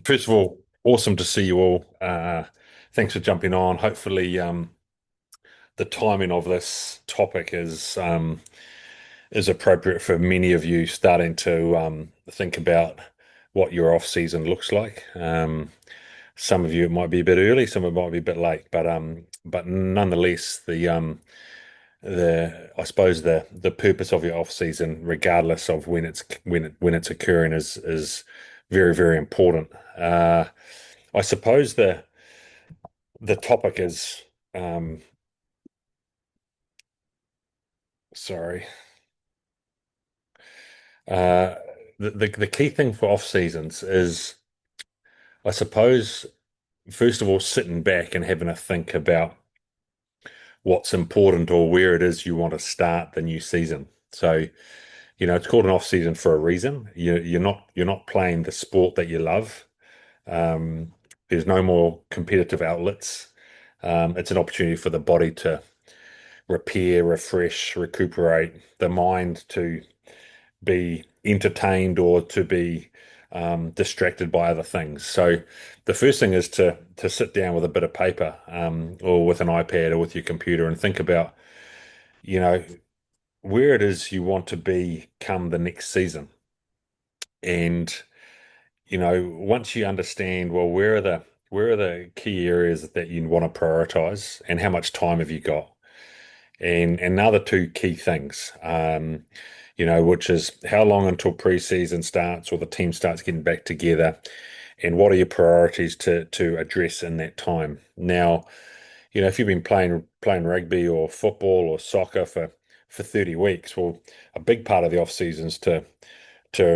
First of all, awesome to see you all. Thanks for jumping on. Hopefully, the timing of this topic is appropriate for many of you starting to think about what your off season looks like. Some of you it might be a bit early, some of it might be a bit late, but nonetheless, the I suppose the purpose of your off season, regardless of when it's occurring, is very, very important. I suppose the topic is sorry. Uh the key thing for off seasons is, I suppose, first of all, sitting back and having a think about what's important or where it is you want to start the new season. So, it's called an off season for a reason. You're not playing the sport that you love. Um, there's no more competitive outlets. It's an opportunity for the body to repair, refresh, recuperate, the mind to be entertained or to be distracted by other things. So the first thing is to sit down with a bit of paper, or with an iPad or with your computer, and think about, you know, where it is you want to be come the next season. And, once you understand, well, where are the key areas that you want to prioritize and how much time have you got? And now the two key things, which is how long until preseason starts or the team starts getting back together, and what are your priorities to address in that time. Now, if you've been playing rugby or football or soccer for 30 weeks, well, a big part of the off season is to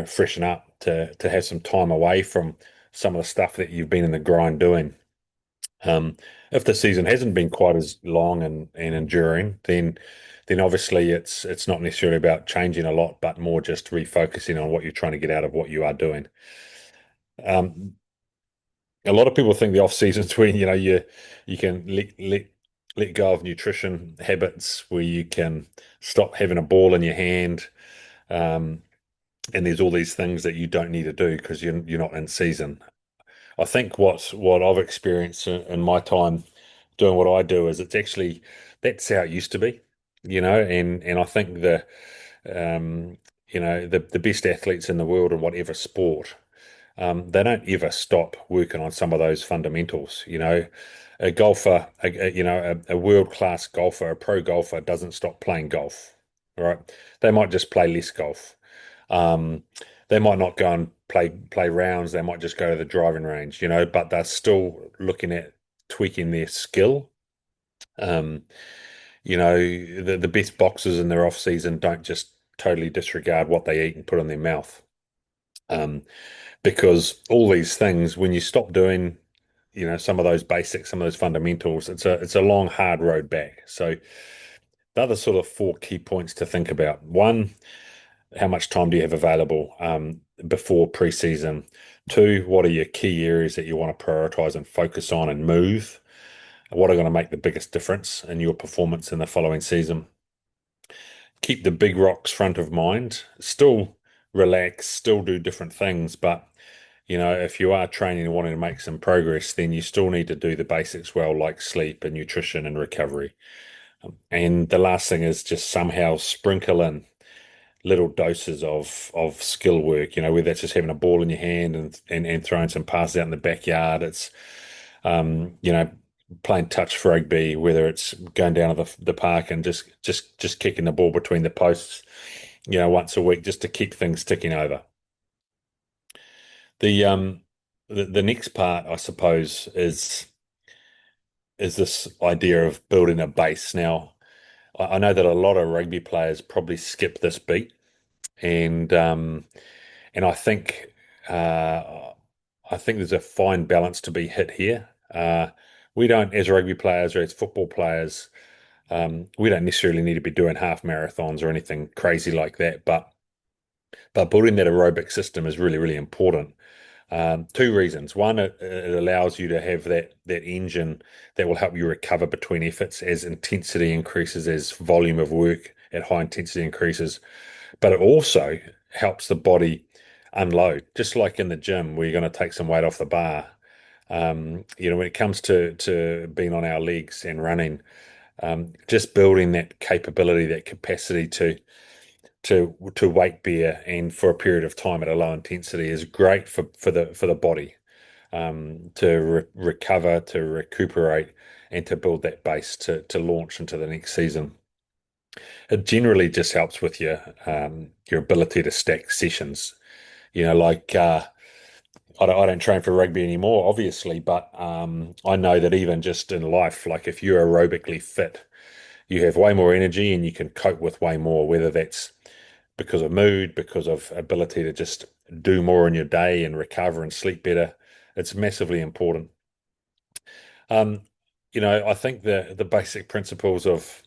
freshen up, to have some time away from some of the stuff that you've been in the grind doing. Um, if the season hasn't been quite as long and enduring, then obviously it's not necessarily about changing a lot, but more just refocusing on what you're trying to get out of what you are doing. Um, a lot of people think the off season's when you can let go of nutrition habits, where you can stop having a ball in your hand, um, and there's all these things that you don't need to do because you're not in season. I think what I've experienced in my time doing what I do is it's actually that's how it used to be, and I think um, the best athletes in the world in whatever sport, they don't ever stop working on some of those fundamentals. A golfer, a world-class golfer, a pro golfer doesn't stop playing golf, right? They might just play less golf. Um, they might not go and play rounds. They might just go to the driving range, but they're still looking at tweaking their skill. Um, the best boxers in their off season don't just totally disregard what they eat and put in their mouth. Um, because all these things, when you stop doing, some of those basics, some of those fundamentals, it's a long, hard road back. So the other sort of four key points to think about. One, how much time do you have available before preseason? Two, what are your key areas that you want to prioritize and focus on and move? What are going to make the biggest difference in your performance in the following season? Keep the big rocks front of mind. Still relax, still do different things, but if you are training and wanting to make some progress, then you still need to do the basics well, like sleep and nutrition and recovery. And the last thing is just somehow sprinkle in little doses of skill work, whether that's just having a ball in your hand and throwing some passes out in the backyard. It's um, you know, playing touch rugby, whether it's going down to the park and just kicking the ball between the posts, once a week, just to keep things ticking over. The the next part, I suppose, is this idea of building a base. Now, I know that a lot of rugby players probably skip this beat, and and uh, I think there's a fine balance to be hit here. We don't, as rugby players or as football players, we don't necessarily need to be doing half marathons or anything crazy like that. But building that aerobic system is really, really important. Two reasons. One, it allows you to have that engine that will help you recover between efforts as intensity increases, as volume of work at high intensity increases. But it also helps the body unload, just like in the gym where you're going to take some weight off the bar. When it comes to being on our legs and running, just building that capability, that capacity to weight bear and for a period of time at a low intensity is great for the body, to recover, to recuperate, and to build that base to launch into the next season. It generally just helps with your ability to stack sessions. Like I don't train for rugby anymore, obviously, but I know that even just in life, like if you're aerobically fit, you have way more energy and you can cope with way more, whether that's because of mood, because of ability to just do more in your day and recover and sleep better. It's massively important. Um, I think the basic principles of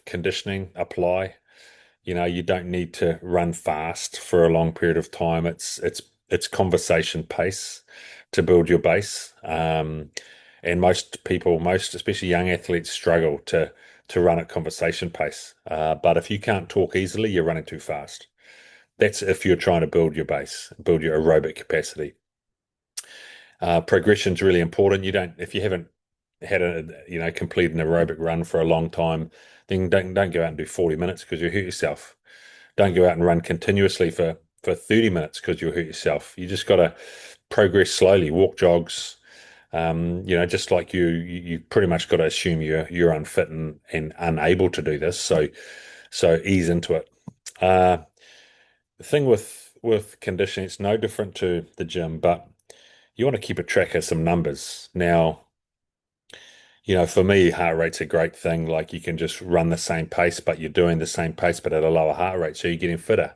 conditioning apply. You don't need to run fast for a long period of time. It's conversation pace to build your base. And most people, most especially young athletes, struggle to run at conversation pace. But if you can't talk easily, you're running too fast. That's if you're trying to build your base, build your aerobic capacity. Progression's really important. If you haven't had complete an aerobic run for a long time, then don't go out and do 40 minutes because you hurt yourself. Don't go out and run continuously for 30 minutes because you'll hurt yourself. You just got to progress slowly, walk jogs. Just like you pretty much got to assume you're unfit and unable to do this. So ease into it. Uh, the thing with conditioning, it's no different to the gym, but you want to keep a track of some numbers. Now, for me, heart rate's a great thing. Like you can just run the same pace, but you're doing the same pace, but at a lower heart rate. So you're getting fitter.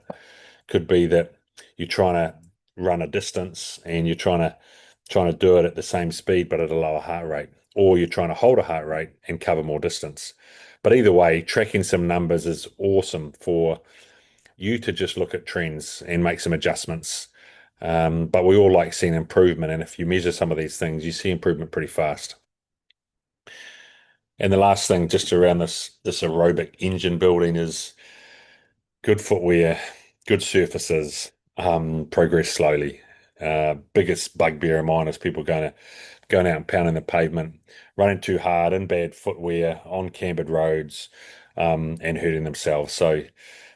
Could be that you're trying to run a distance and you're trying to do it at the same speed, but at a lower heart rate, or you're trying to hold a heart rate and cover more distance. But either way, tracking some numbers is awesome for you to just look at trends and make some adjustments. But we all like seeing improvement, and if you measure some of these things, you see improvement pretty fast. And the last thing, just around this aerobic engine building, is good footwear, good surfaces, progress slowly. Biggest bugbear of mine is people going out and pounding the pavement, running too hard in bad footwear on cambered roads, and hurting themselves. So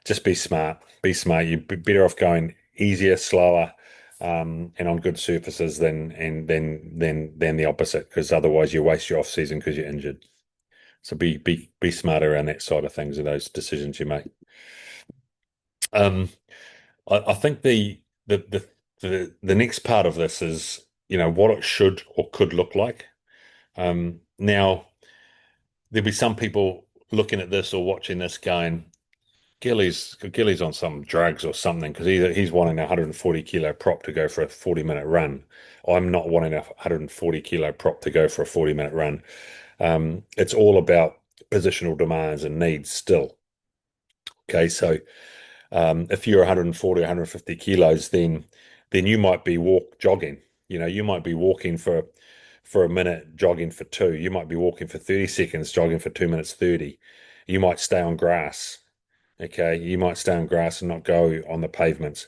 just be smart. Be smart. You're better off going easier, slower, and on good surfaces than the opposite, because otherwise you waste your off season because you're injured. So be smart around that side of things and those decisions you make. Um, I think the next part of this is, what it should or could look like. Now, there'll be some people looking at this or watching this going, Gilly's on some drugs or something because he's wanting a 140 kilo prop to go for a 40-minute run. I'm not wanting a 140 kilo prop to go for a 40-minute run. It's all about positional demands and needs still. Okay, so if you're 140, 150 kilos, then you might be jogging. You might be walking for a minute, jogging for two. You might be walking for 30 seconds, jogging for 2 minutes 30. You might stay on grass. Okay, you might stay on grass and not go on the pavements.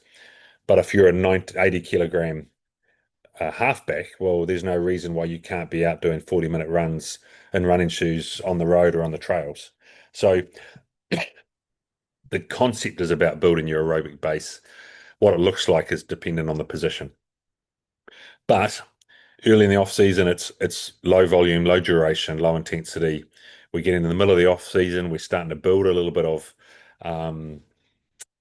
But if you're a 90, 80 kilogram halfback, well, there's no reason why you can't be out doing 40-minute runs in running shoes on the road or on the trails. So the concept is about building your aerobic base. What it looks like is dependent on the position. But early in the off season, it's low volume, low duration, low intensity. We get into the middle of the off season, we're starting to build a little bit of um,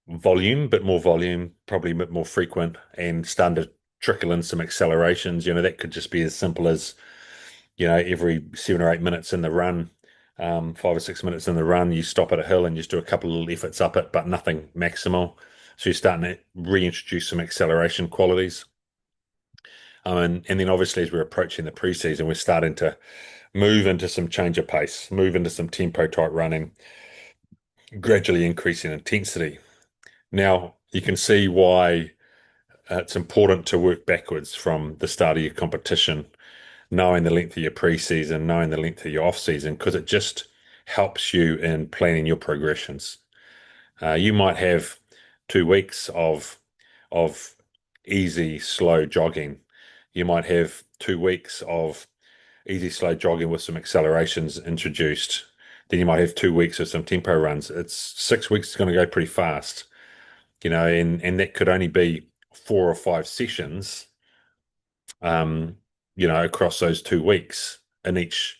volume, probably a bit more frequent, and starting to trickle in some accelerations. That could just be as simple as, every 7 or 8 minutes in the run, 5 or 6 minutes in the run, you stop at a hill and just do a couple of little efforts up it, but nothing maximal. So you're starting to reintroduce some acceleration qualities. And then obviously as we're approaching the preseason, we're starting to move into some change of pace, move into some tempo type running, gradually increasing intensity. Now you can see why it's important to work backwards from the start of your competition, knowing the length of your preseason, knowing the length of your off season, because it just helps you in planning your progressions. You might have 2 weeks of of easy, slow jogging. You might have 2 weeks of easy, slow jogging with some accelerations introduced. Then you might have 2 weeks of some tempo runs. It's 6 weeks is going to go pretty fast, and that could only be 4 or 5 sessions, um, across those 2 weeks in each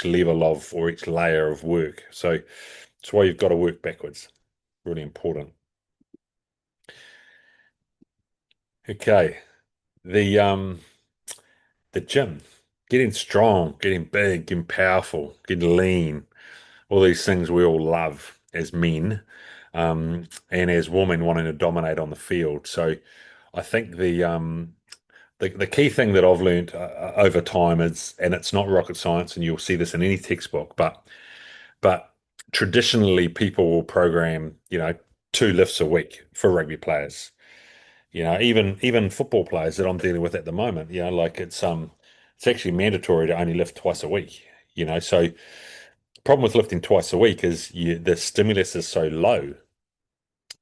level of or each layer of work. So that's why you've got to work backwards. Really important. Okay. The gym, getting strong, getting big, getting powerful, getting lean, all these things we all love as men, and as women wanting to dominate on the field. So I think the key thing that I've learned over time is, and it's not rocket science, and you'll see this in any textbook, but traditionally people will program, 2 lifts a week for rugby players. Even football players that I'm dealing with at the moment, like it's actually mandatory to only lift twice a week. So problem with lifting twice a week is the stimulus is so low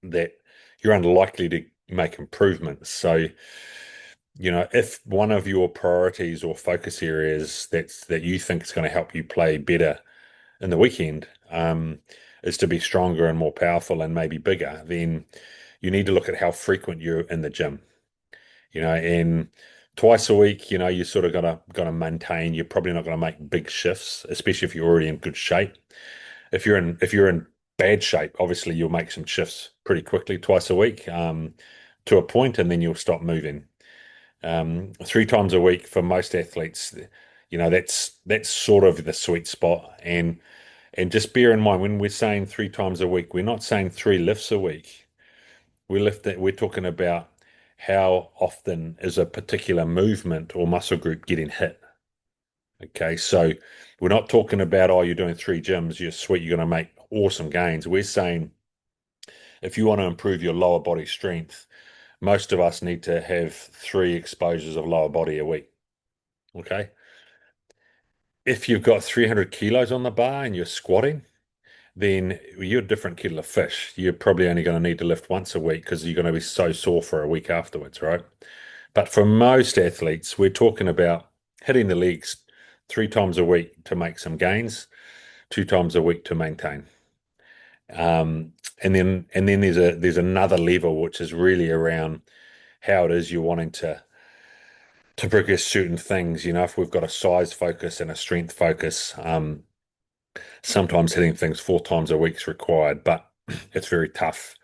that you're unlikely to make improvements. So, if one of your priorities or focus areas that you think is going to help you play better in the weekend, is to be stronger and more powerful and maybe bigger, then you need to look at how frequent you're in the gym. And twice a week, you sort of gotta maintain. You're probably not gonna make big shifts, especially if you're already in good shape. If you're in bad shape, obviously you'll make some shifts pretty quickly twice a week, to a point, and then you'll stop moving. 3 times a week for most athletes, that's sort of the sweet spot. And just bear in mind, when we're saying 3 times a week, we're not saying 3 lifts a week. We're talking about how often is a particular movement or muscle group getting hit. Okay, so we're not talking about, oh, you're doing 3 gyms, you're sweet, you're going to make awesome gains. We're saying if you want to improve your lower body strength, most of us need to have 3 exposures of lower body a week. Okay. If you've got 300 kilos on the bar and you're squatting, then you're a different kettle of fish. You're probably only going to need to lift once a week because you're going to be so sore for a week afterwards, right? But for most athletes, we're talking about hitting the legs 3 times a week to make some gains, 2 times a week to maintain. And then there's another level which is really around how it is you're wanting to progress certain things. If we've got a size focus and a strength focus, sometimes hitting things 4 times a week is required, but it's very tough.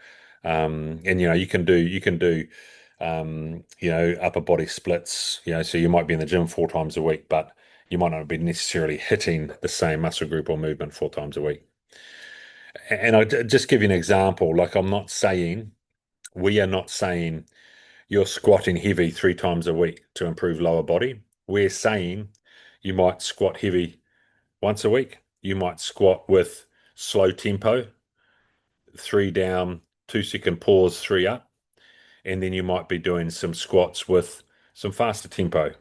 And you can do upper body splits. So you might be in the gym 4 times a week, but you might not be necessarily hitting the same muscle group or movement 4 times a week. And just give you an example. Like we are not saying you're squatting heavy 3 times a week to improve lower body. We're saying you might squat heavy once a week. You might squat with slow tempo, 3 down, 2-second pause, 3 up. And then you might be doing some squats with some faster tempo,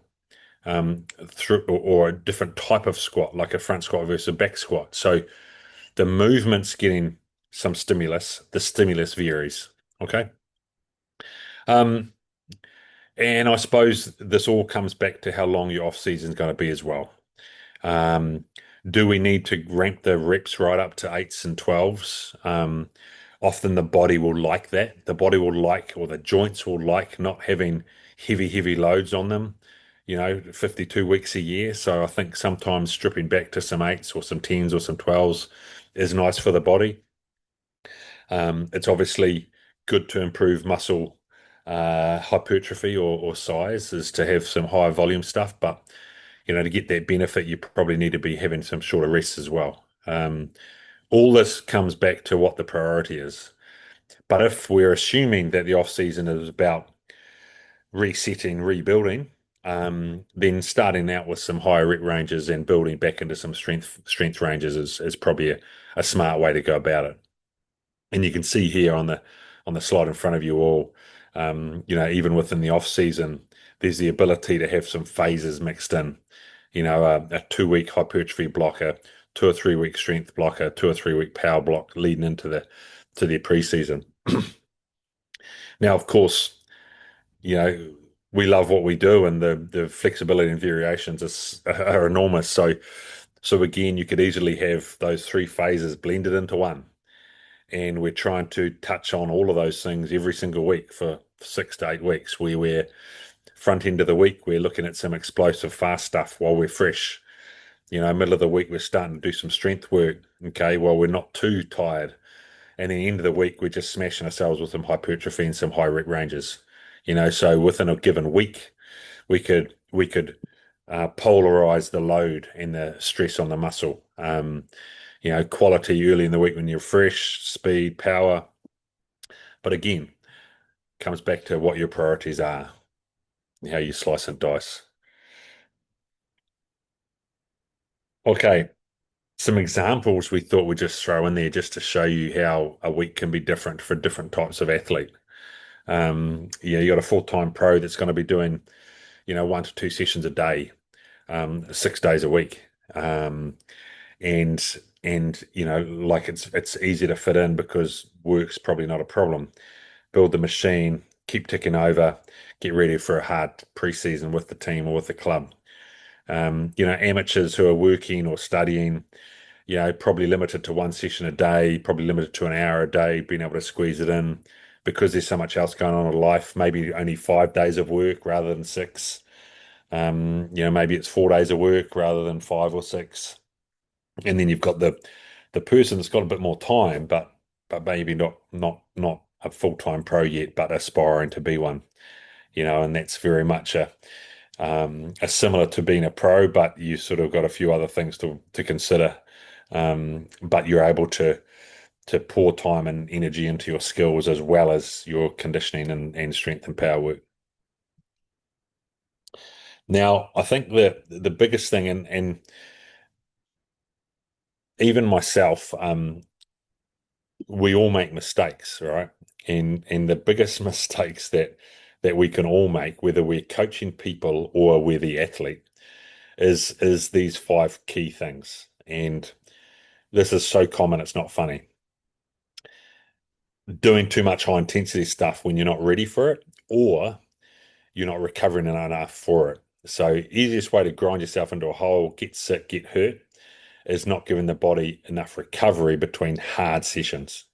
or a different type of squat, like a front squat versus a back squat. So the movement's getting some stimulus. The stimulus varies. Okay. Um, and I suppose this all comes back to how long your off season is going to be as well. Um, do we need to ramp the reps right up to 8s and 12s? Often the body will like that. The body will like, or the joints will like not having heavy, heavy loads on them, 52 weeks a year. So I think sometimes stripping back to some 8s or some 10s or some 12s is nice for the body. It's obviously good to improve muscle hypertrophy or size, is to have some higher volume stuff. But to get that benefit, you probably need to be having some shorter rests as well. All this comes back to what the priority is. But if we're assuming that the off season is about resetting, rebuilding, then starting out with some higher rep ranges and building back into some strength ranges is probably a smart way to go about it. And you can see here on the slide in front of you all, even within the off season, there's the ability to have some phases mixed in. A 2 week hypertrophy blocker, 2 or 3 week strength blocker, 2 or 3 week power block leading into the preseason. Now, of course, you know, we love what we do, and the flexibility and variations are enormous. So again, you could easily have those three phases blended into one, and we're trying to touch on all of those things every single week for 6 to 8 weeks. Where we're front end of the week, we're looking at some explosive, fast stuff while we're fresh. Middle of the week, we're starting to do some strength work. Okay, while we're not too tired, and then the end of the week, we're just smashing ourselves with some hypertrophy and some high rep ranges. So within a given week, we could polarize the load and the stress on the muscle. Quality early in the week when you're fresh, speed, power. But again, comes back to what your priorities are, and how you slice and dice. Okay, some examples we thought we'd just throw in there just to show you how a week can be different for different types of athlete. You got a full-time pro that's going to be doing, 1 to 2 sessions a day, 6 days a week. And like it's easy to fit in because work's probably not a problem. Build the machine, keep ticking over, get ready for a hard preseason with the team or with the club. Amateurs who are working or studying, probably limited to 1 session a day, probably limited to an hour a day, being able to squeeze it in because there's so much else going on in life. Maybe only 5 days of work rather than six. Maybe it's 4 days of work rather than five or six. And then you've got the person that's got a bit more time, but maybe not a full-time pro yet, but aspiring to be one. And that's very much a similar to being a pro, but you sort of got a few other things to consider. But you're able to pour time and energy into your skills as well as your conditioning and strength and power work. Now, I think the biggest thing, and even myself, we all make mistakes, right? And the biggest mistakes that we can all make, whether we're coaching people or we're the athlete, is these five key things. And this is so common, it's not funny. Doing too much high intensity stuff when you're not ready for it, or you're not recovering enough for it. So easiest way to grind yourself into a hole, get sick, get hurt, is not giving the body enough recovery between hard sessions.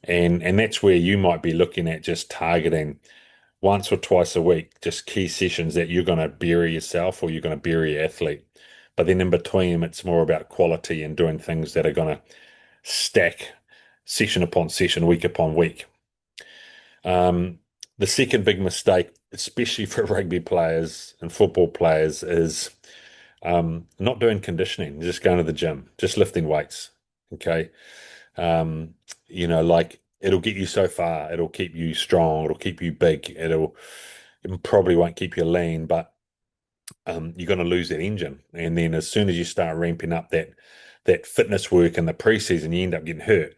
And that's where you might be looking at just targeting once or twice a week, just key sessions that you're going to bury yourself or you're going to bury your athlete. But then in between them, it's more about quality and doing things that are going to stack session upon session, week upon week. Um, the second big mistake, especially for rugby players and football players, is not doing conditioning, just going to the gym, just lifting weights. Okay. Um, like it'll get you so far. It'll keep you strong. It'll keep you big. It probably won't keep you lean, but you're going to lose that engine. And then as soon as you start ramping up that fitness work in the preseason, you end up getting hurt.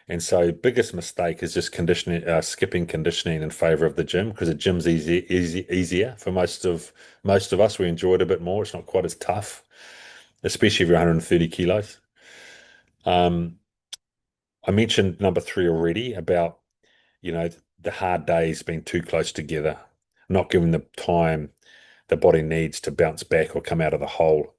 And so, biggest mistake is just skipping conditioning in favor of the gym because the gym's easier for most of us. We enjoy it a bit more. It's not quite as tough, especially if you're 130 kilos. Um, I mentioned number three already about, you know, the hard days being too close together, not giving the time the body needs to bounce back or come out of the hole.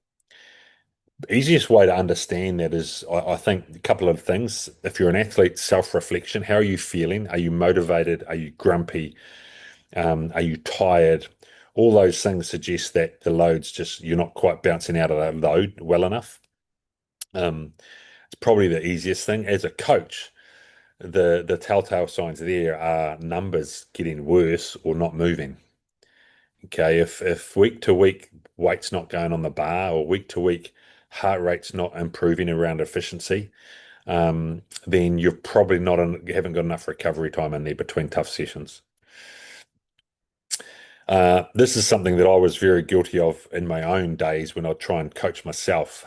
The easiest way to understand that is, I think, a couple of things. If you're an athlete, self-reflection, how are you feeling? Are you motivated? Are you grumpy? Are you tired? All those things suggest that the load's just, you're not quite bouncing out of that load well enough. Um, it's probably the easiest thing. As a coach, the telltale signs there are numbers getting worse or not moving. Okay, if week to week weight's not going on the bar or week to week heart rate's not improving around efficiency, then you've probably not you haven't got enough recovery time in there between tough sessions. This is something that I was very guilty of in my own days when I try and coach myself,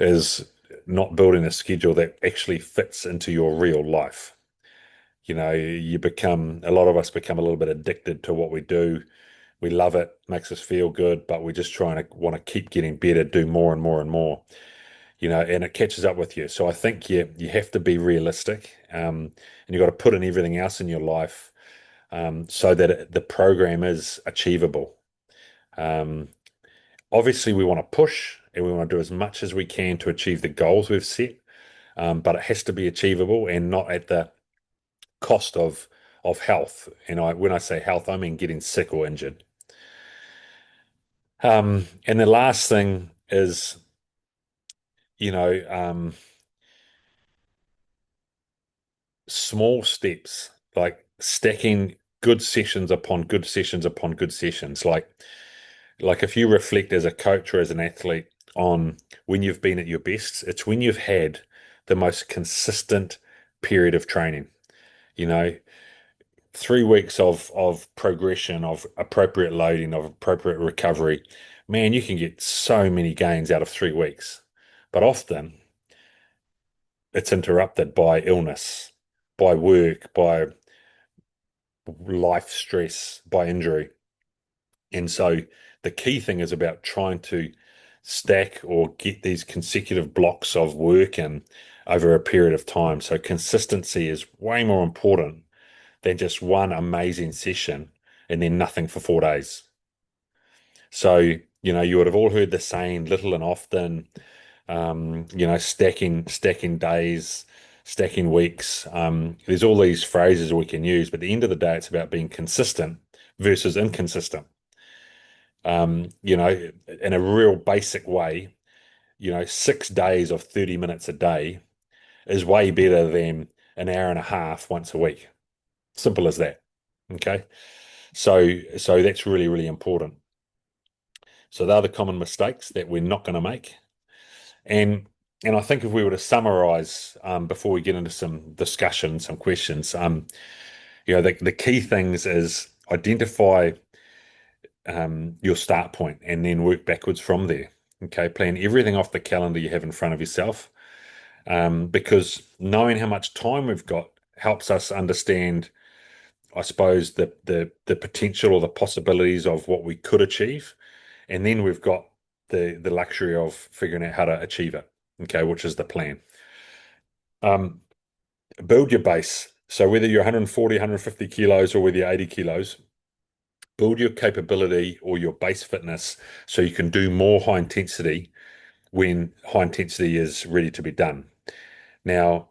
is not building a schedule that actually fits into your real life. A lot of us become a little bit addicted to what we do. We love it, makes us feel good, but we're just trying to want to keep getting better, do more and more and more. and it catches up with you. So I think you have to be realistic, and you got to put in everything else in your life, so that the program is achievable. Um, Obviously, we want to push and we want to do as much as we can to achieve the goals we've set, but it has to be achievable and not at the cost of health. And when I say health, I mean getting sick or injured. And the last thing is, you know, small steps, like stacking good sessions upon good sessions upon good sessions. Like if you reflect as a coach or as an athlete on when you've been at your best, it's when you've had the most consistent period of training. You know, 3 weeks of progression, of appropriate loading, of appropriate recovery. Man, you can get so many gains out of 3 weeks. But often it's interrupted by illness, by work, by life stress, by injury. And so the key thing is about trying to stack or get these consecutive blocks of work and over a period of time. So consistency is way more important than just one amazing session and then nothing for 4 days. So, you would have all heard the saying little and often, stacking days, stacking weeks. There's all these phrases we can use, but at the end of the day, it's about being consistent versus inconsistent. In a real basic way, 6 days of 30 minutes a day is way better than an hour and a half once a week. Simple as that. Okay. So that's really, really important. So they're the common mistakes that we're not going to make. And and I think if we were to summarize, before we get into some discussion, some questions, the key things is identify your start point and then work backwards from there. Okay, plan everything off the calendar you have in front of yourself, because knowing how much time we've got helps us understand, I suppose, the potential or the possibilities of what we could achieve, and then we've got the luxury of figuring out how to achieve it. Okay, which is the plan. Um, Build your base. So whether you're 140, 150 kilos or whether you're 80 kilos, build your capability or your base fitness so you can do more high intensity when high intensity is ready to be done. Now,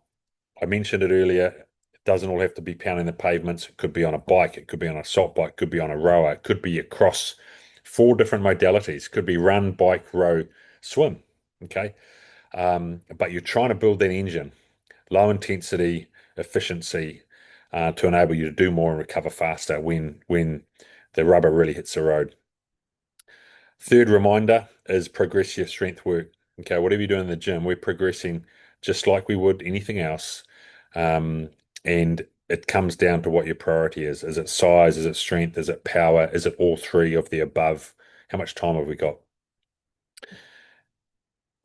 I mentioned it earlier, it doesn't all have to be pounding the pavements. It could be on a bike, it could be on a salt bike, it could be on a rower, it could be across 4 different modalities. It could be run, bike, row, swim. Okay. But you're trying to build that engine, low intensity, efficiency, to enable you to do more and recover faster when the rubber really hits the road. Third reminder is progress your strength work. Okay, whatever you do in the gym, we're progressing just like we would anything else. Um, and it comes down to what your priority is. Is it size? Is it strength? Is it power? Is it all three of the above? How much time have we got?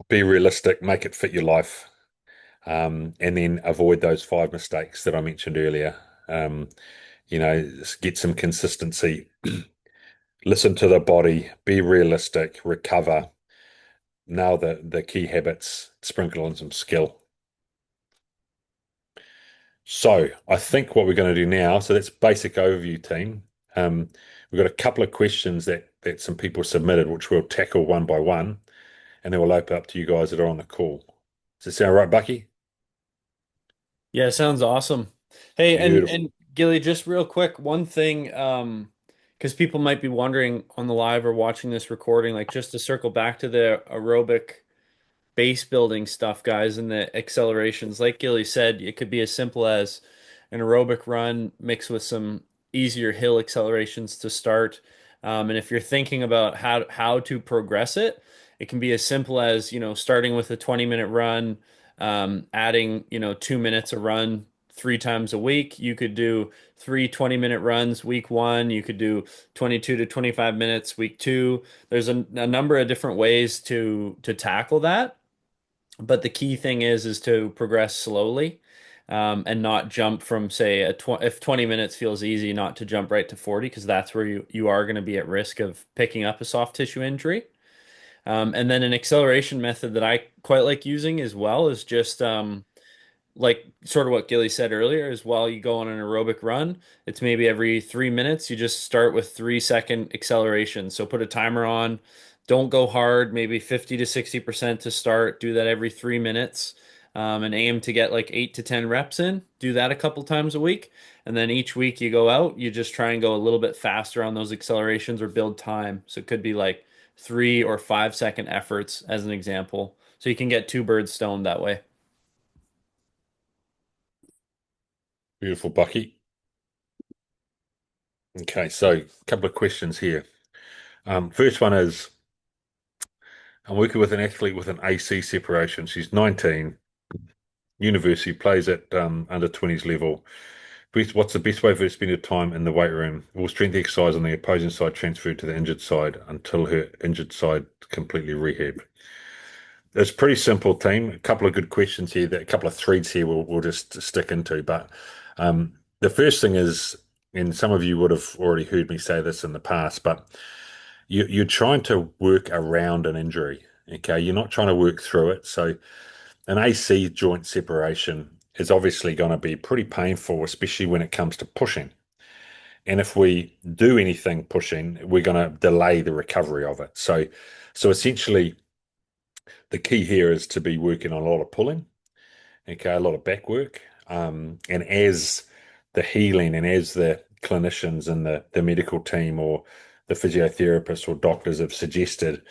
Be realistic, make it fit your life, and then avoid those 5 mistakes that I mentioned earlier. Um, get some consistency, listen to the body, be realistic, recover. Now the key habits, sprinkle in some skill. So I think what we're going to do now, so that's basic overview, team. Um, we've got a couple of questions that some people submitted, which we'll tackle one by one, and then we'll open up to you guys that are on the call. Does that sound right, Bucky? Yeah, sounds awesome. Hey, Beautiful. and Gilly, just real quick, one thing, because people might be wondering on the live or watching this recording, like just to circle back to the aerobic base building stuff, guys, and the accelerations. Like Gilly said, it could be as simple as an aerobic run mixed with some easier hill accelerations to start. And if you're thinking about how to progress it, it can be as simple as, starting with a 20-minute run, adding, 2 minutes a run 3 times a week. You could do three 20-minute runs week one. You could do 22 to 25 minutes week two. There's a number of different ways to tackle that. But the key thing is to progress slowly, and not jump from, say, if 20 minutes feels easy, not to jump right to 40, because that's where you are going to be at risk of picking up a soft tissue injury. And then an acceleration method that I quite like using as well is just like sort of what Gilly said earlier, is while you go on an aerobic run, it's maybe every 3 minutes, you just start with 3 second acceleration. So put a timer on, don't go hard, maybe 50 to 60% to start. Do that every 3 minutes, and aim to get like 8 to 10 reps in. Do that a couple times a week. And then each week you go out, you just try and go a little bit faster on those accelerations or build time. So it could be like 3 or 5 second efforts as an example. So you can get two birds stoned that way. Beautiful, Bucky. Okay, so a couple of questions here. First one is, I'm working with an athlete with an AC separation. She's 19, university, plays at under 20s level. What's the best way for her to spend her time in the weight room? Will strength exercise on the opposing side transfer to the injured side until her injured side completely rehab? It's pretty simple, team. A couple of good questions here, a couple of threads here we'll just stick into. But the first thing is, and some of you would have already heard me say this in the past, but you're trying to work around an injury. Okay, you're not trying to work through it. So an AC joint separation is obviously going to be pretty painful, especially when it comes to pushing. And if we do anything pushing, we're going to delay the recovery of it. So essentially, the key here is to be working on a lot of pulling, okay, a lot of back work. And as the healing and as the clinicians and the medical team or the physiotherapists or doctors have suggested,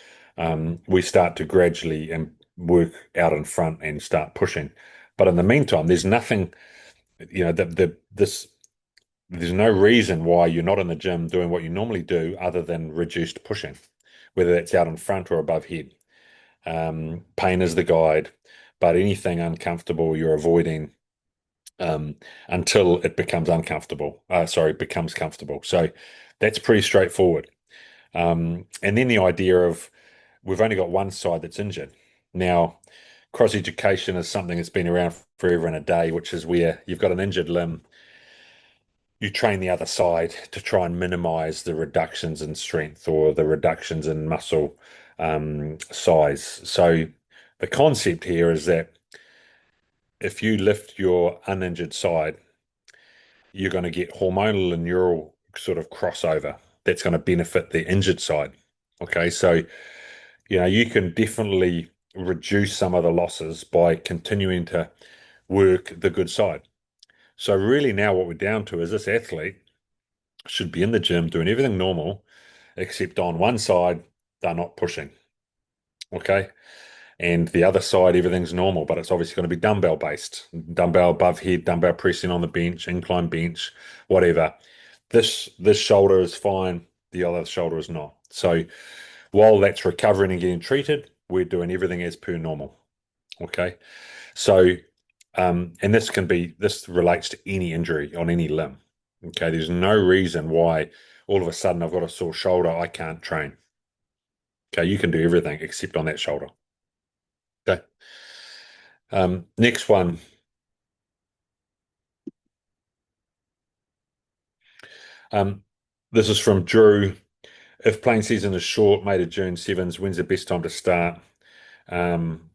we start to gradually and work out in front and start pushing. But in the meantime, there's nothing, there's no reason why you're not in the gym doing what you normally do other than reduced pushing, whether that's out in front or above head. Pain is the guide, but anything uncomfortable you're avoiding um, until it becomes uncomfortable. Sorry, becomes comfortable. So that's pretty straightforward. And then the idea of we've only got one side that's injured. Now, cross education is something that's been around forever and a day, which is where you've got an injured limb, you train the other side to try and minimize the reductions in strength or the reductions in muscle size. So the concept here is that if you lift your uninjured side, you're going to get hormonal and neural sort of crossover that's going to benefit the injured side. Okay, so you can definitely reduce some of the losses by continuing to work the good side. So really now what we're down to is this athlete should be in the gym doing everything normal, except on one side, they're not pushing. Okay. And the other side, everything's normal, but it's obviously going to be dumbbell based, dumbbell above head, dumbbell pressing on the bench, incline bench, whatever. This shoulder is fine, the other shoulder is not. So while that's recovering and getting treated, we're doing everything as per normal. Okay. So and this relates to any injury on any limb. Okay, there's no reason why all of a sudden I've got a sore shoulder, I can't train. Okay, you can do everything except on that shoulder. Okay. Next one. Um, this is from Drew. If playing season is short, May to June sevens, when's the best time to start? Um,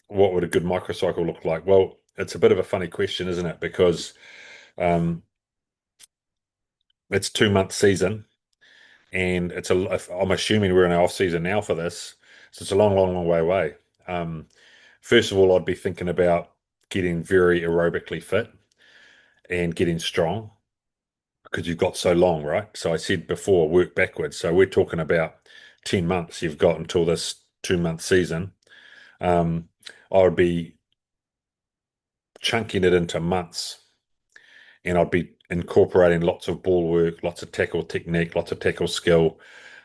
what would a good microcycle look like? Well, it's a bit of a funny question, isn't it? Because um, it's 2 month season, and I'm assuming we're in our off season now for this, so it's a long, long, long way away. Um, First of all, I'd be thinking about getting very aerobically fit and getting strong because you've got so long, right? So I said before, work backwards. So we're talking about 10 months you've got until this 2 month season. I would be chunking it into months and I'd be incorporating lots of ball work, lots of tackle technique, lots of tackle skill.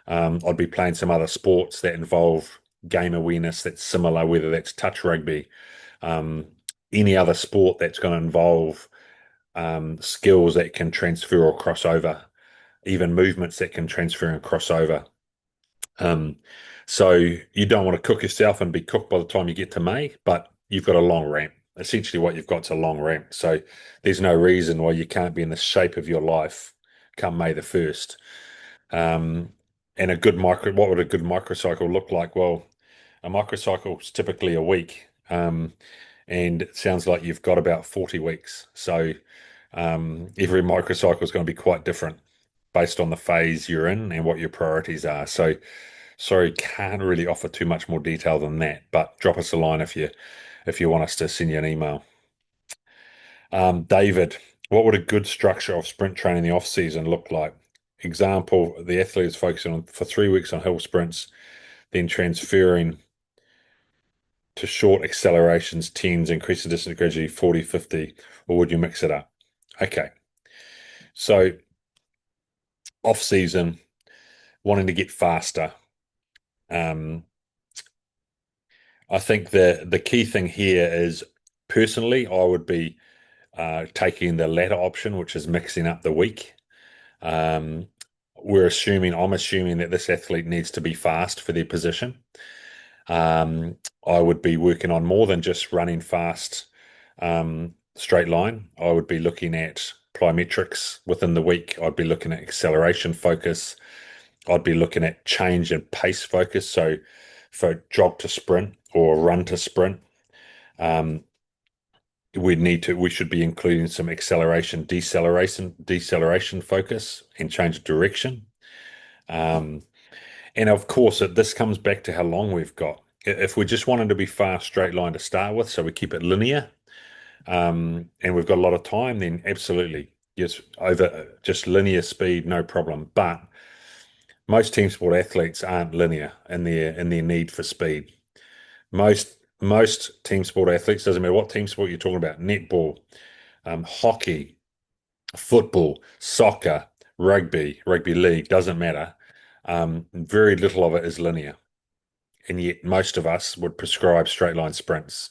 I'd be playing some other sports that involve game awareness that's similar, whether that's touch rugby, um, any other sport that's going to involve skills that can transfer or cross over, even movements that can transfer and cross over. Um, so you don't want to cook yourself and be cooked by the time you get to May, but you've got a long ramp. Essentially, what you've got is a long ramp. So there's no reason why you can't be in the shape of your life come May the 1st. Um, And a good what would a good microcycle look like? Well, a microcycle is typically a week. And it sounds like you've got about 40 weeks. So every microcycle is going to be quite different based on the phase you're in and what your priorities are. So sorry, can't really offer too much more detail than that, but drop us a line if you want us to send you an email. David, what would a good structure of sprint training in the off season look like? Example, the athlete is focusing on for 3 weeks on hill sprints, then transferring to short accelerations, 10s, increase the distance gradually 40, 50, or would you mix it up? Okay. So off season, wanting to get faster. Um, I think the key thing here is personally, I would be taking the latter option, which is mixing up the week. Um, I'm assuming that this athlete needs to be fast for their position. Um, I would be working on more than just running fast, straight line. I would be looking at plyometrics within the week. I'd be looking at acceleration focus. I'd be looking at change and pace focus. So for jog to sprint or run to sprint, um, we should be including some deceleration focus and change of direction. Um, and of course, this comes back to how long we've got. If we just wanted to be fast, straight line to start with, so we keep it linear, and we've got a lot of time, then absolutely, yes, over just linear speed, no problem. But most team sport athletes aren't linear in their need for speed. Most team sport athletes, doesn't matter what team sport you're talking about, netball, hockey, football, soccer, rugby league, doesn't matter. Very little of it is linear. And yet most of us would prescribe straight line sprints.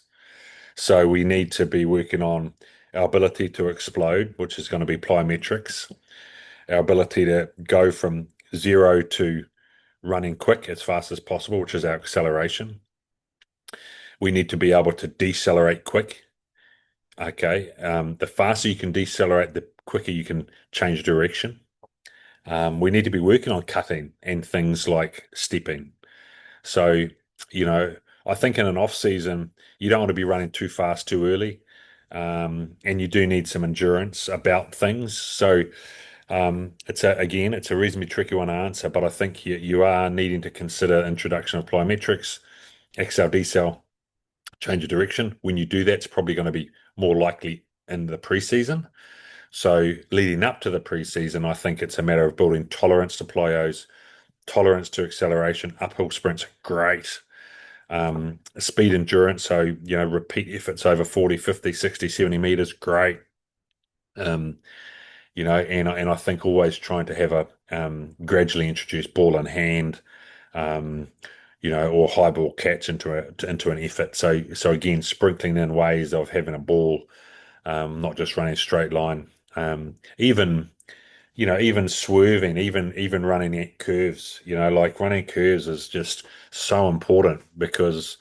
So we need to be working on our ability to explode, which is going to be plyometrics, our ability to go from zero to running quick as fast as possible, which is our acceleration. We need to be able to decelerate quick. Okay. The faster you can decelerate, the quicker you can change direction. We need to be working on cutting and things like stepping. So, you know, I think in an off season, you don't want to be running too fast too early. And you do need some endurance about things. So, it's a reasonably tricky one to answer, but I think you are needing to consider introduction of plyometrics, accel, decel, change of direction. When you do that, it's probably going to be more likely in the preseason. So leading up to the preseason, I think it's a matter of building tolerance to plyos, tolerance to acceleration. Uphill sprints are great. Speed endurance, so repeat efforts over 40, 50, 60, 70 meters, great. Um, and I think always trying to have a gradually introduce ball in hand, um, or high ball catch into an effort. So again, sprinkling in ways of having a ball, not just running straight line. Even swerving, even running at curves, like running curves is just so important because,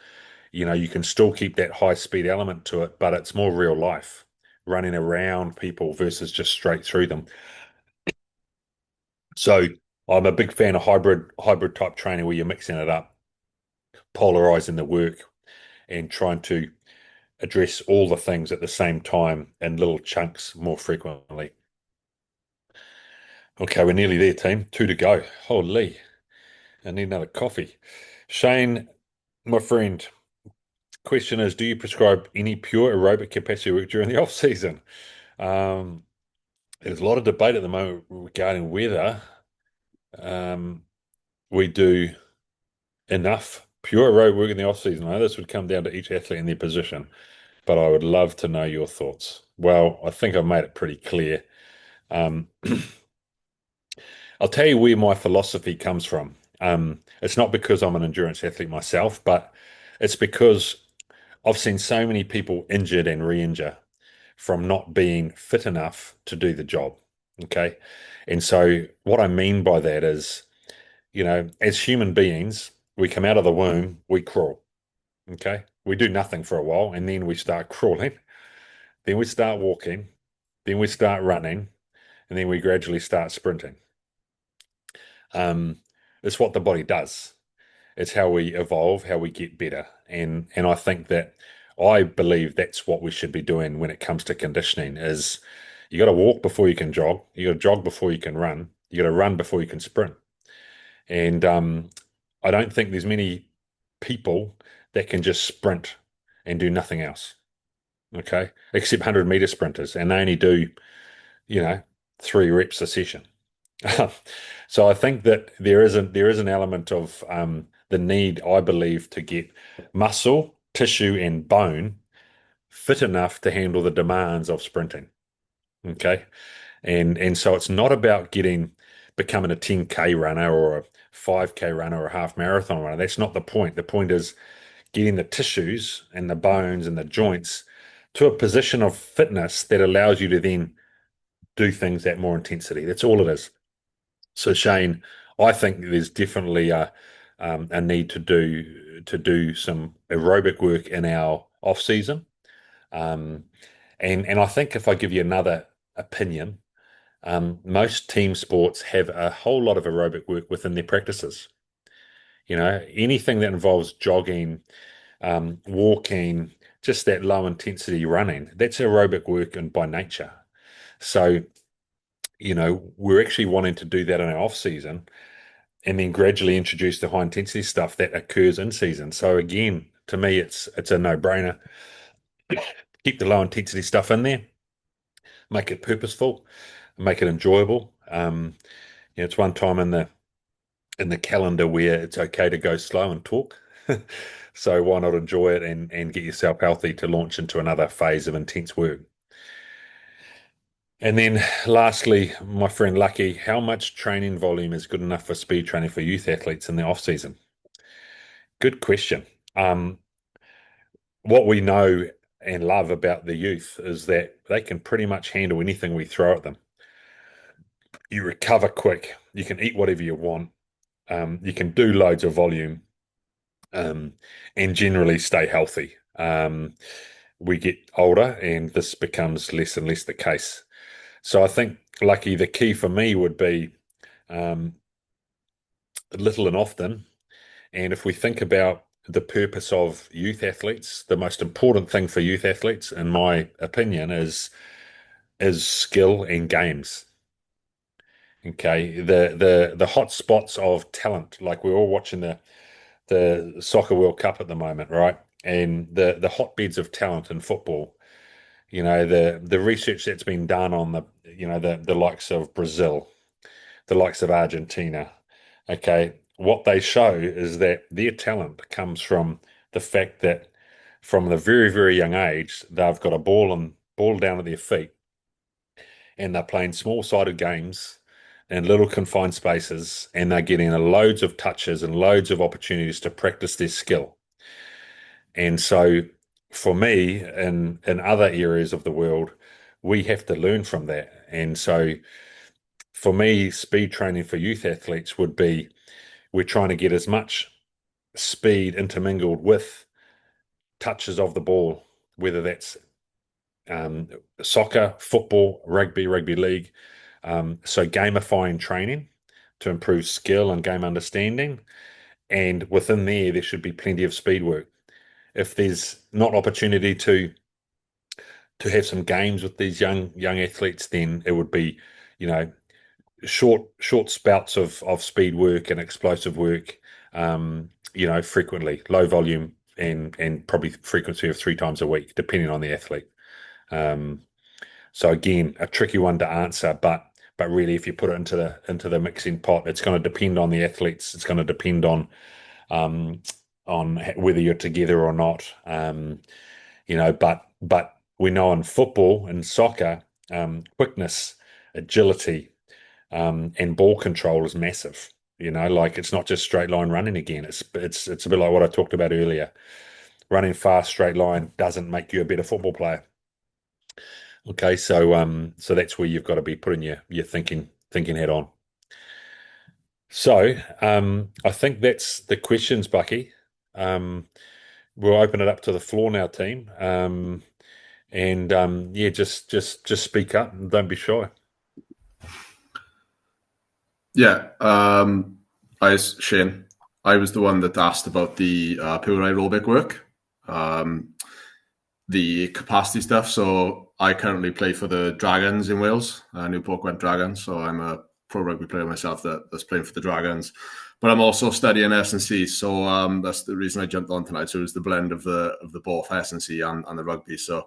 you can still keep that high speed element to it, but it's more real life, running around people versus just straight through them. So I'm a big fan of hybrid type training where you're mixing it up, polarizing the work and trying to address all the things at the same time in little chunks more frequently. Okay, we're nearly there, team. Two to go. Holy, I need another coffee. Shane, my friend, question is, do you prescribe any pure aerobic capacity work during the off season? Um, there's a lot of debate at the moment regarding whether um, we do enough pure aerobic work in the off season. I know this would come down to each athlete and their position, but I would love to know your thoughts. Well, I think I've made it pretty clear. Um, I'll tell you where my philosophy comes from. It's not because I'm an endurance athlete myself, but it's because I've seen so many people injured and re-injure from not being fit enough to do the job. Okay. And so what I mean by that is, as human beings, we come out of the womb, we crawl. Okay. We do nothing for a while and then we start crawling. Then we start walking. Then we start running. And then we gradually start sprinting. Um, It's what the body does. It's how we evolve, how we get better. And I think that I believe that's what we should be doing when it comes to conditioning is you got to walk before you can jog. You got to jog before you can run. You got to run before you can sprint. And I don't think there's many people that can just sprint and do nothing else. Okay, except 100-meter sprinters, and they only do, you know, 3 reps a session. So I think that there is an element of the need, I believe, to get muscle, tissue, and bone fit enough to handle the demands of sprinting. Okay, and so it's not about becoming a 10K runner or a 5K runner or a half marathon runner. That's not the point. The point is getting the tissues and the bones and the joints to a position of fitness that allows you to then do things at more intensity. That's all it is. So Shane, I think there's definitely a need to do some aerobic work in our off season. Um, and I think if I give you another opinion, most team sports have a whole lot of aerobic work within their practices. Anything that involves jogging, walking, just that low intensity running, that's aerobic work and by nature. So, we're actually wanting to do that in our off season and then gradually introduce the high intensity stuff that occurs in season. So again, to me, it's a no-brainer. Keep the low intensity stuff in there, make it purposeful, make it enjoyable. It's one time in the calendar where it's okay to go slow and talk. So why not enjoy it and get yourself healthy to launch into another phase of intense work? And then lastly, my friend Lucky, how much training volume is good enough for speed training for youth athletes in the off season? Good question. Um, what we know and love about the youth is that they can pretty much handle anything we throw at them. You recover quick, you can eat whatever you want, you can do loads of volume, um, and generally stay healthy. We get older, and this becomes less and less the case. So I think, Lucky, the key for me would be um, little and often. And if we think about the purpose of youth athletes, the most important thing for youth athletes, in my opinion, is skill and games. Okay, the hot spots of talent, like we're all watching the soccer World Cup at the moment, right? And the hotbeds of talent in football. The research that's been done on the likes of Brazil, the likes of Argentina. Okay, what they show is that their talent comes from the fact that from the very, very young age, they've got a ball down at their feet, and they're playing small-sided games in little confined spaces, and they're getting loads of touches and loads of opportunities to practice their skill. And so for me, in other areas of the world, we have to learn from that. And so for me, speed training for youth athletes would be we're trying to get as much speed intermingled with touches of the ball, whether that's um, soccer, football, rugby league. So gamifying training to improve skill and game understanding. And within there should be plenty of speed work. If there's not opportunity to have some games with these young athletes, then it would be, you know, short spouts of speed work and explosive work, frequently, low volume and probably frequency of 3 times a week, depending on the athlete. Um, so again, a tricky one to answer, but really, if you put it into the mixing pot, it's going to depend on the athletes. It's going to depend um, on whether you're together or not. But we know in football and soccer, quickness, agility, and ball control is massive. Like it's not just straight line running again. It's a bit like what I talked about earlier. Running fast straight line doesn't make you a better football player. Okay, so that's where you've got to be putting your thinking hat on. So I think that's the questions, Bucky. Um, we'll open it up to the floor now, team. And yeah, just speak up and don't be shy. Yeah. Shane. I was the one that asked about the pure aerobic work, um, the capacity stuff. So I currently play for the Dragons in Wales, Newport Gwent Dragons. So I'm a pro rugby player myself that's playing for the Dragons. But I'm also studying S&C, so that's the reason I jumped on tonight. So it was the blend of the both S&C and the rugby. So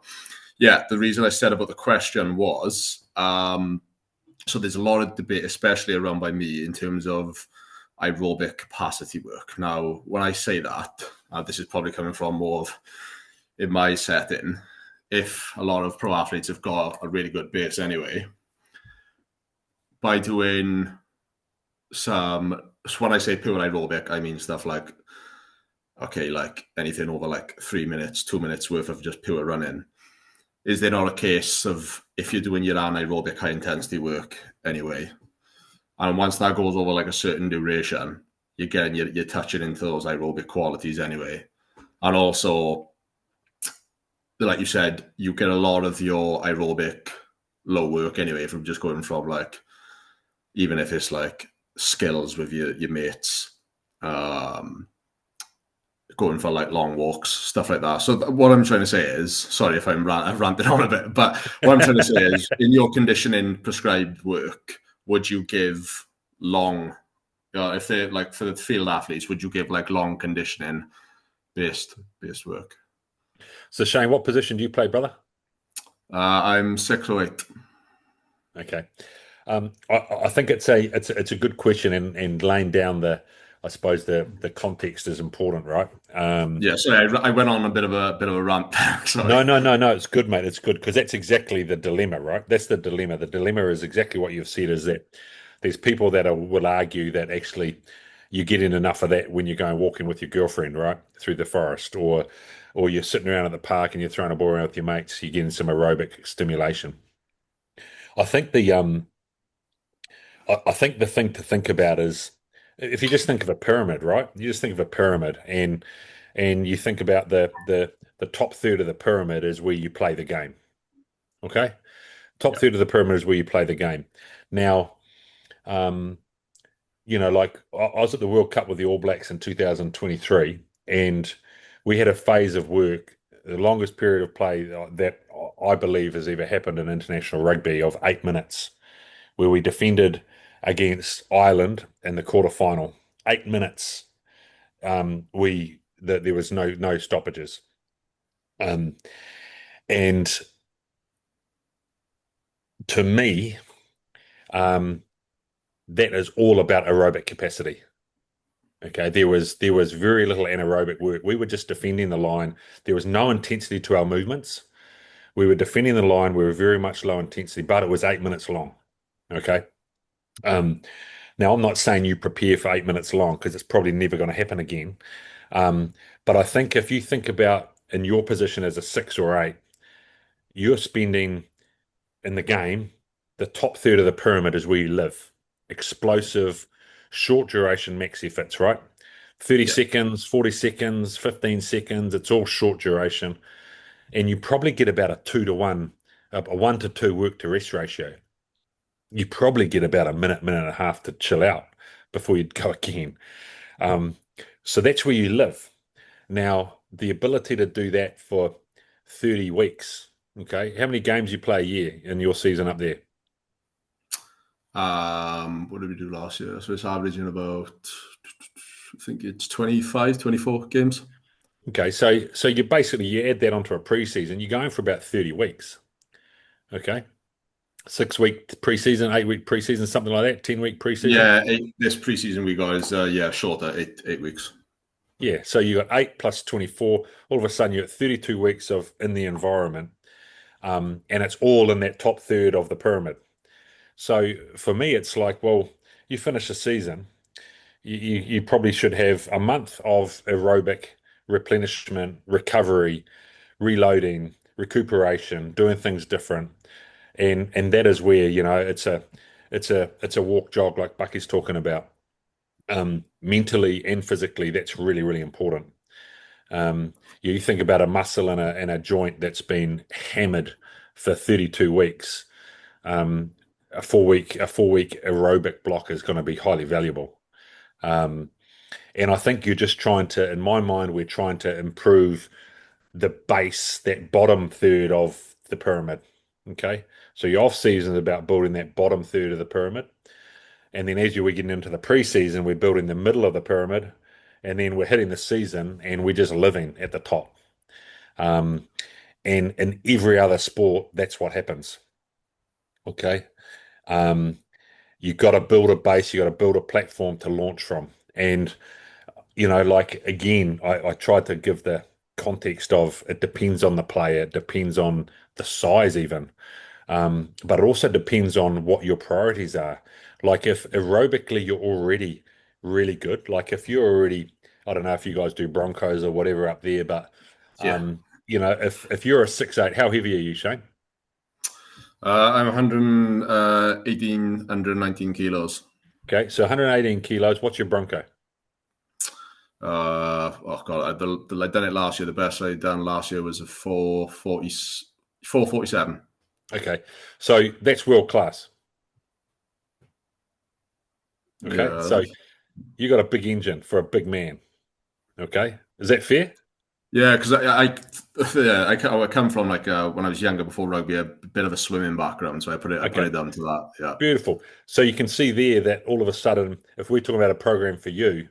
yeah, the reason I said about the question was so there's a lot of debate, especially around by me, in terms of aerobic capacity work. Now, when I say that, this is probably coming from more of in my setting. If a lot of pro athletes have got a really good base anyway, by doing some, so when I say pure aerobic, I mean stuff like, okay, like anything over like 3 minutes, 2 minutes worth of just pure running. Is there not a case of if you're doing your anaerobic high intensity work anyway, and once that goes over like a certain duration, you're touching into those aerobic qualities anyway. And also, like you said, you get a lot of your aerobic low work anyway from just going from like, even if it's like skills with your mates, um, going for like long walks, stuff like that. So what I'm trying to say is, sorry if I've ranted on a bit, but what I'm trying to say is, in your conditioning prescribed work, would you give long, if they like for the field athletes, would you give like long conditioning based work? So Shane, what position do you play, brother? I'm 6 or 8. Okay. I think it's a good question, and laying down I suppose the context is important, right? Yeah, sorry, I went on a bit of a rant. Sorry. No, no, no, no. It's good, mate. It's good because that's exactly the dilemma, right? That's the dilemma. The dilemma is exactly what you've said, is that there's people that will argue that actually you get in enough of that when you're going walking with your girlfriend, right, through the forest, or you're sitting around at the park and you're throwing a ball around with your mates. You're getting some aerobic stimulation. I think I think the thing to think about is if you just think of a pyramid, right? You just think of a pyramid, and you think about the top third of the pyramid is where you play the game. Okay, top Yeah, third of the pyramid is where you play the game. Now, um, like I was at the World Cup with the All Blacks in 2023, and we had a phase of work, the longest period of play that I believe has ever happened in international rugby, of 8 minutes, where we defended against Ireland in the quarterfinal. 8 minutes. There was no stoppages. Um, and to me, um, that is all about aerobic capacity. Okay, there was very little anaerobic work. We were just defending the line. There was no intensity to our movements. We were defending the line. We were very much low intensity, but it was 8 minutes long. Okay. Um, Now, I'm not saying you prepare for 8 minutes long because it's probably never going to happen again. Um, but I think if you think about in your position as a 6 or 8, you're spending in the game, the top third of the pyramid is where you live. Explosive, short duration max efforts, right? 30 yeah. seconds, 40 seconds, 15 seconds, it's all short duration. And you probably get about a 2 to 1, a 1 to 2 work to rest ratio. You probably get about a minute, minute and a half to chill out before you'd go again. Um, so that's where you live. Now, the ability to do that for 30 weeks, okay? How many games you play a year in your season up there? What did we do last year? So it's averaging about, I think it's 25, 24 games. Okay, so you add that onto a preseason, you're going for about 30 weeks. Okay. 6 week preseason, 8 week preseason, something like that, 10 week preseason. Yeah, this preseason we got is yeah, shorter, 8 weeks. Yeah, so you got 8 plus 24. All of a sudden, you're at 32 weeks of in the environment, and it's all in that top third of the pyramid. So for me, it's like, well, you finish a season, you probably should have a month of aerobic replenishment, recovery, reloading, recuperation, doing things different, and that is where it's a walk jog like Bucky's talking about. Mentally and physically, that's really really important. You think about a muscle and a joint that's been hammered for 32 weeks. A 4 week aerobic block is going to be highly valuable. Um, and I think you're just trying to, in my mind, we're trying to improve the base, that bottom third of the pyramid. Okay. So your off season is about building that bottom third of the pyramid. And then as we're getting into the preseason, we're building the middle of the pyramid. And then we're hitting the season and we're just living at the top. Um, and in every other sport, that's what happens. Okay. Um, you got to build a base, you got to build a platform to launch from. And, like again, I tried to give the context of it depends on the player, it depends on the size, even. But it also depends on what your priorities are. Like if aerobically you're already really good, like if you're already, I don't know if you guys do Broncos or whatever up there, but Yeah. if you're a 6'8", how heavy are you, Shane? I'm 118, 119 kilos. Okay, so 118 kilos. What's your Bronco? Oh god, I done it last year. The best I done last year was a 440, 447. Okay, so that's world class. Okay, Yeah, so you got a big engine for a big man. Okay, is that fair? yeah, because yeah, I come from like when I was younger before rugby, a bit of a swimming background, so I put Okay, it down to that. Yeah, beautiful. So you can see there that all of a sudden, if we're talking about a program for you,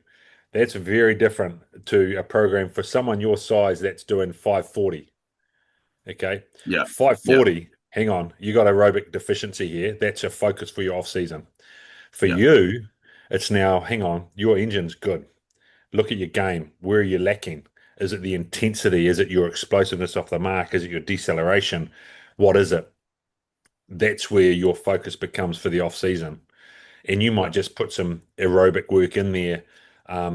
that's very different to a program for someone your size that's doing 540. Okay. yeah, yeah, 540, hang on, you got aerobic deficiency here. That's a focus for your off season. For yeah, you, it's now, hang on, your engine's good. Look at your game. Where are you lacking? Is it the intensity? Is it your explosiveness off the mark? Is it your deceleration? What is it? That's where your focus becomes for the off season. And you yeah, might just put some aerobic work in there.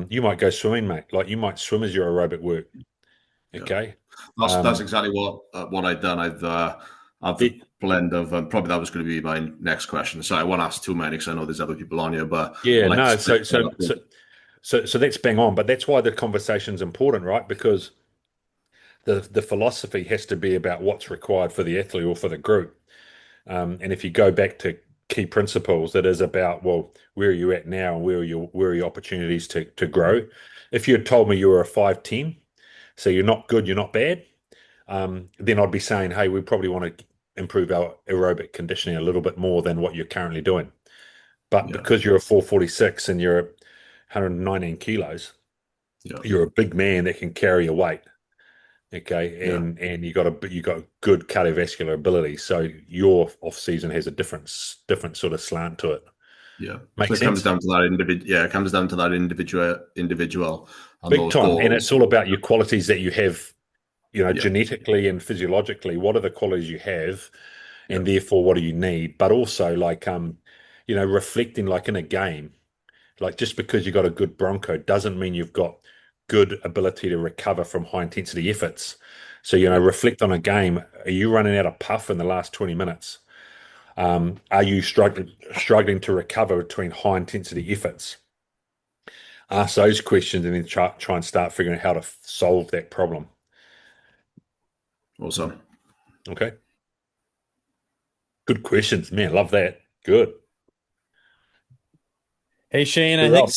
You might go swimming, mate. Like you might swim as your aerobic work. yeah. Okay. That's Um, exactly what I've done. I've the it, blend of probably that was going to be my next question. So I won't ask too many because I know there's other people on here, but I yeah, like to no. split So, that so, up. so, so that's bang on. But that's why the conversation's important, right? Because the philosophy has to be about what's required for the athlete or for the group. And if you go back to key principles, it is about, well, where are you at now and where are your opportunities to grow? If you had told me you were a 5'10", so you're not good, you're not bad, then I'd be saying, hey, we probably want to improve our aerobic conditioning a little bit more than what you're currently doing. But Yeah, because you're a 446 and you're 119 kilos, yeah, you're a big man that can carry your weight. Okay, yeah, and you got good cardiovascular ability, so your off season has a different sort of slant to it. yeah. So Make it comes sense? down to that individual. Yeah, it comes down to that individual and Big those time. And it's goals. all about your qualities that you have, Yeah, genetically and physiologically. What are the qualities you have, yeah, and therefore what do you need? But also like reflecting like in a game. Like just because you got a good Bronco doesn't mean you've got good ability to recover from high intensity efforts. So, yeah, reflect on a game. Are you running out of puff in the last 20 minutes? Are you struggling to recover between high intensity efforts? Ask those questions and then try and start figuring out how to solve that problem. awesome. Okay. Good questions, man. Love that. Good. Hey Shane, I Who think else?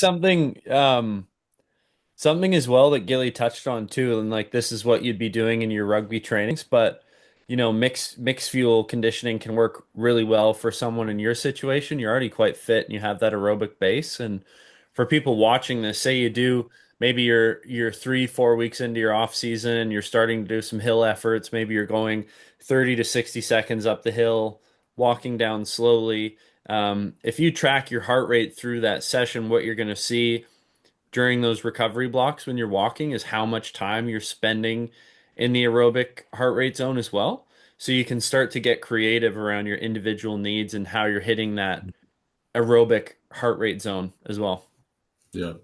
something as well that Gilly touched on too, and like this is what you'd be doing in your rugby trainings, but mixed fuel conditioning can work really well for someone in your situation. You're already quite fit and you have that aerobic base. And for people watching this, say you do maybe you're 3, 4 weeks into your off season, you're starting to do some hill efforts, maybe you're going 30 to 60 seconds up the hill, walking down slowly. If you track your heart rate through that session, what you're going to see during those recovery blocks when you're walking is how much time you're spending in the aerobic heart rate zone as well. So you can start to get creative around your individual needs and how you're hitting that aerobic heart rate zone as well. Yeah.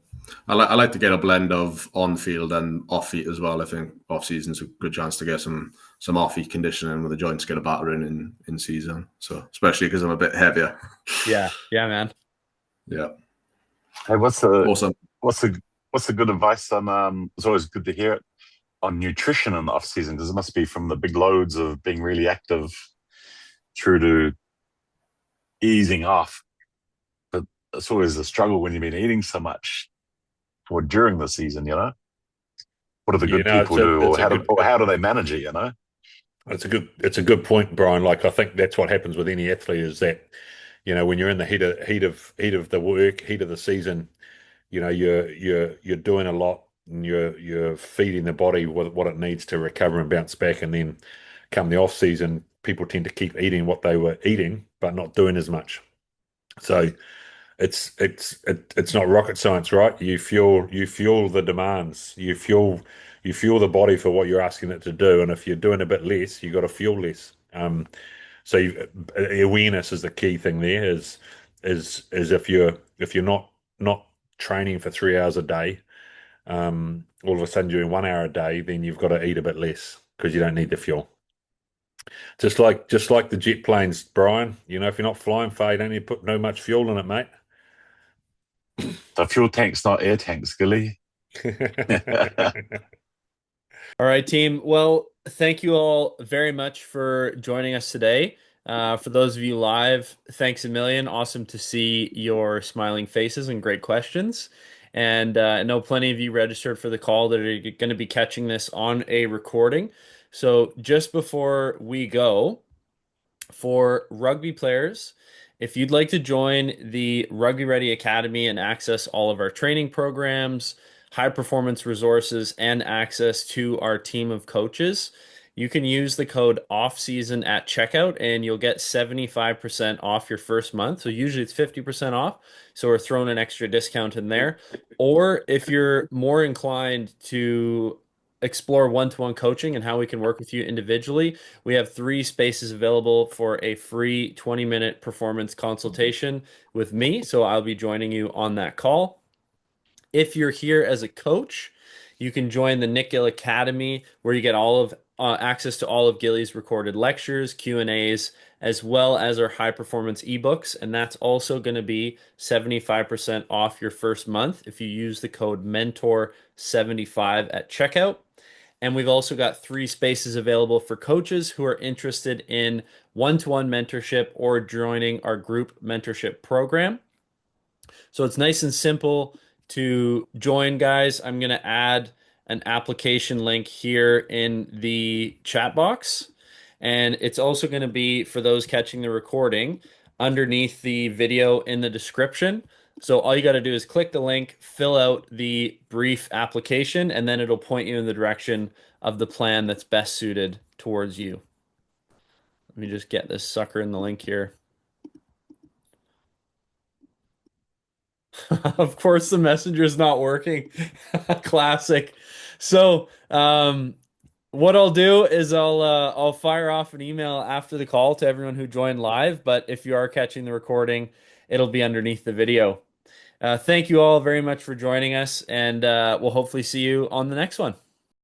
I like to get a blend of on field and off field as well. I think off season's a good chance to get some off field conditioning with the joints get a battering in season. So especially because I'm a bit heavier. Yeah, yeah, man. Yeah. Hey, Awesome. what's the what's the good advice on? It's always good to hear it on nutrition in the off season because it must be from the big loads of being really active through to easing off. But it's always a struggle when you've been eating so much for during the season. What do the You good know, people do, or how do they manage it? it's a good point, Brian. Like I think that's what happens with any athlete is that, when you're in the heat of the work, heat of the season, you're doing a lot and you're feeding the body what it needs to recover and bounce back. And then come the off season, people tend to keep eating what they were eating, but not doing as much. So it's not rocket science, right? You fuel the demands. You fuel the body for what you're asking it to do. And if you're doing a bit less, you got to fuel less. Awareness is the key thing there. Is if you're not training for 3 hours a day, all of a sudden doing 1 hour a day, then you've got to eat a bit less because you don't need the fuel. Just like the jet planes, Brian. If you're not flying far, you don't need to put no much fuel in it, mate. So fuel tanks, not air tanks, Gilly. All right, team. Well, thank you all very much for joining us today. For those of you live, thanks a million. Awesome to see your smiling faces and great questions. And I know plenty of you registered for the call that are going to be catching this on a recording. So just before we go, for rugby players, if you'd like to join the Rugby Ready Academy and access all of our training programs, high performance resources, and access to our team of coaches, you can use the code OFFSEASON at checkout and you'll get 75% off your first month. So usually it's 50% off. So we're throwing an extra discount in there. Or if you're more inclined to explore one-to-one coaching and how we can work with you individually, we have 3 spaces available for a free 20-minute performance consultation with me. So I'll be joining you on that call. If you're here as a coach, you can join the Nick Gill Academy, where you get all of access to all of Gilly's recorded lectures, Q&As, as well as our high performance ebooks. And that's also going to be 75% off your first month if you use the code MENTOR75 at checkout. And we've also got 3 spaces available for coaches who are interested in one-to-one mentorship or joining our group mentorship program. So it's nice and simple to join, guys. I'm going to add an application link here in the chat box. And it's also going to be for those catching the recording underneath the video in the description. So all you got to do is click the link, fill out the brief application, and then it'll point you in the direction of the plan that's best suited towards you. Let me just get this sucker in the link here. Of course, the messenger is not working. Classic. So, what I'll do is I'll fire off an email after the call to everyone who joined live. But if you are catching the recording, it'll be underneath the video. Thank you all very much for joining us, and we'll hopefully see you on the next one.